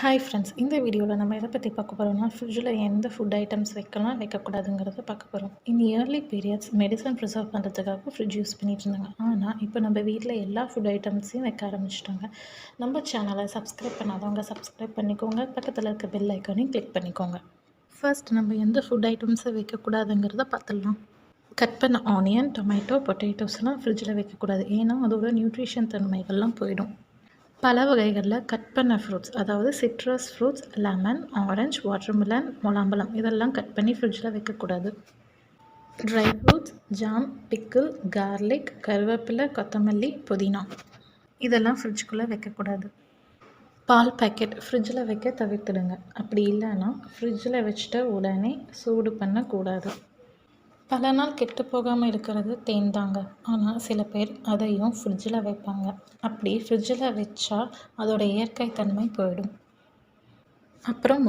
Hi friends, இந்த வீடியோவில் நம்ம எதை பற்றி பார்க்க போகிறோம்னா ஃப்ரிட்ஜில் எந்த ஃபுட் ஐட்டம்ஸ் வைக்கலாம் வைக்கக்கூடாதுங்கிறத பார்க்க போகிறோம். இந்த இயர்லி பீரியட்ஸ் மெடிசன் ப்ரிசர்வ் பண்ணுறதுக்காக ஃப்ரிட்ஜ் யூஸ் பண்ணிட்டு இருந்தாங்க. ஆனால் இப்போ நம்ம வீட்டில் எல்லா ஃபுட் ஐட்டம்ஸையும் வைக்க ஆரம்பிச்சிட்டாங்க. நம்ம சேனலை சப்ஸ்கிரைப் பண்ணாதவங்க சப்ஸ்கிரைப் பண்ணிக்கோங்க, பக்கத்தில் இருக்க பெல் ஐக்கானையும் கிளிக் பண்ணிக்கோங்க. ஃபர்ஸ்ட் நம்ம எந்த ஃபுட் ஐட்டம்ஸை வைக்கக்கூடாதுங்கிறத பார்த்துடலாம். கட் பண்ண ஆனியன், டொமேட்டோ, பொட்டேட்டோஸ்லாம் ஃப்ரிட்ஜில் வைக்கக்கூடாது. ஏன்னா அதோட நியூட்ரிஷன் தன்மைகள்லாம் போயிடும். பல வகைகளில் கட் பண்ண ஃப்ரூட்ஸ், அதாவது citrus fruits, lemon, orange, watermelon, முலாம்பழம் இதெல்லாம் கட் பண்ணி ஃப்ரிட்ஜில் வைக்கக்கூடாது. Dry fruits, jam, pickle, garlic, கருவேப்பிலை, கொத்தமல்லி, புதினா இதெல்லாம் ஃப்ரிட்ஜுக்குள்ளே வைக்கக்கூடாது. பால் பேக்கெட் ஃப்ரிட்ஜில் வைக்க தவிர்த்துடுங்க. அப்படி இல்லைன்னா ஃப்ரிட்ஜில் வச்சுட்டு உடனே சூடு பண்ணக்கூடாது. பல நாள் கெட்டு போகாமல் இருக்கிறது தேன் தாங்க. ஆனால் சில பேர் அதையும் ஃப்ரிட்ஜில் வைப்பாங்க. அப்படி ஃப்ரிட்ஜில் வச்சா அதோட இயற்கை தன்மை போயிடும். அப்புறம்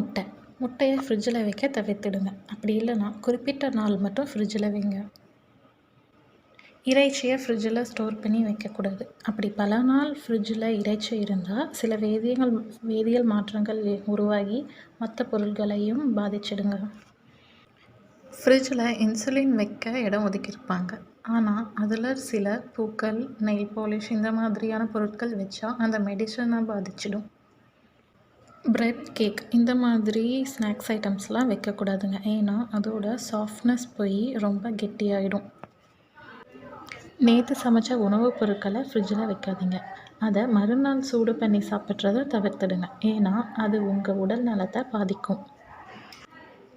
முட்டையை ஃப்ரிட்ஜில் வைக்க தவிர்த்துடுங்க. அப்படி இல்லைன்னா குறிப்பிட்ட நாள் மட்டும் ஃப்ரிட்ஜில் வைங்க. இறைச்சியை ஃப்ரிட்ஜில் ஸ்டோர் பண்ணி வைக்கக்கூடாது. அப்படி பல நாள் ஃப்ரிட்ஜில் இறைச்சி இருந்தால் சில வேதியியல் மாற்றங்கள் உருவாகி மற்ற பொருட்களையும் பாதிச்சிடுங்க. ஃப்ரிட்ஜில் இன்சுலின் வைக்க இடம் ஒதுக்கியிருப்பாங்க. ஆனால் அதில் சில பூக்கள், நெயில் பாலிஷ் இந்த மாதிரியான பொருட்கள் வச்சா அந்த மெடிசனை பாதிச்சிடும். பிரெட், கேக் இந்த மாதிரி ஸ்நாக்ஸ் ஐட்டம்ஸ்லாம் வைக்கக்கூடாதுங்க. ஏன்னா அதோட சாஃப்ட்னஸ் போய் ரொம்ப கெட்டியாயிடும். நேற்று சமைச்ச உணவுப் பொருட்களை ஃப்ரிட்ஜில் வைக்காதீங்க. அதை மறுநாள் சூடு பண்ணி சாப்பிட்றத தவிர்த்துடுங்க. ஏன்னா அது உங்கள் உடல் நலத்தை பாதிக்கும்.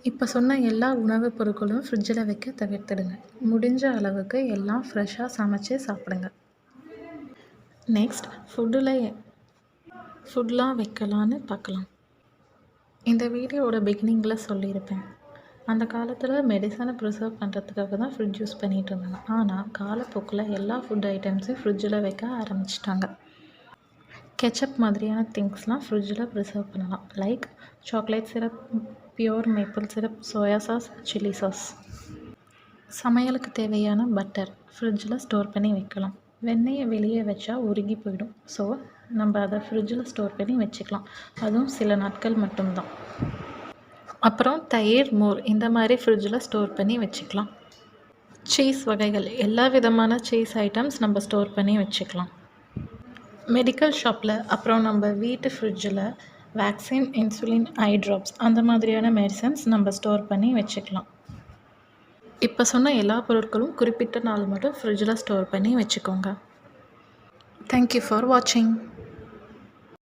இப்போ சொன்ன எல்லா உணவுப் பொருட்களும் ஃப்ரிட்ஜில் வைக்க தவிர்த்துடுங்க. முடிஞ்ச அளவுக்கு எல்லாம் ஃப்ரெஷ்ஷாக சமைச்சு சாப்பிடுங்க. நெக்ஸ்ட் ஃபுட்லாம் வைக்கலான்னு பார்க்கலாம். இந்த வீடியோவோட பிகினிங்கில் சொல்லியிருப்பேன். அந்த காலத்தில் மெடிசனை ப்ரிசர்வ் பண்ணுறதுக்காக தான் ஃப்ரிட்ஜ் யூஸ் பண்ணிகிட்டு இருந்தாங்க. ஆனால் காலப்போக்கில் எல்லா ஃபுட் ஐட்டம்ஸையும் ஃப்ரிட்ஜில் வைக்க ஆரம்பிச்சிட்டாங்க. கெச்சப் மாதிரியான திங்ஸ்லாம் ஃப்ரிட்ஜில் ப்ரிசர்வ் பண்ணலாம். Like chocolate syrup, pure maple syrup, soya sauce, chilli sauce. சமையலுக்கு தேவையான பட்டர் ஃப்ரிட்ஜில் ஸ்டோர் பண்ணி வைக்கலாம். வெண்ணெயை வெளியே வச்சா உருகி போயிடும். ஸோ நம்ம அதை ஃப்ரிட்ஜில் ஸ்டோர் பண்ணி வச்சுக்கலாம். அதுவும் சில நாட்கள் மட்டும்தான். அப்புறம் தயிர், மோர் இந்த மாதிரி ஃப்ரிட்ஜில் ஸ்டோர் பண்ணி வச்சுக்கலாம். சீஸ் வகைகள், எல்லா விதமான சீஸ் ஐட்டம்ஸ் நம்ம ஸ்டோர் பண்ணி வச்சுக்கலாம். மெடிக்கல் ஷாப்பில், அப்புறம் நம்ம வீட்டு ஃப்ரிட்ஜில் வேக்சின், இன்சுலின், ஐ ட்ராப்ஸ் அந்த மாதிரியான மெடிசன்ஸ் நம்ம ஸ்டோர் பண்ணி வச்சுக்கலாம். இப்போ சொன்ன எல்லா பொருட்களும் குறிப்பிட்ட நாள் மட்டும் ஃப்ரிட்ஜில் ஸ்டோர் பண்ணி வச்சுக்கோங்க. தேங்க்யூ ஃபார் வாட்சிங்.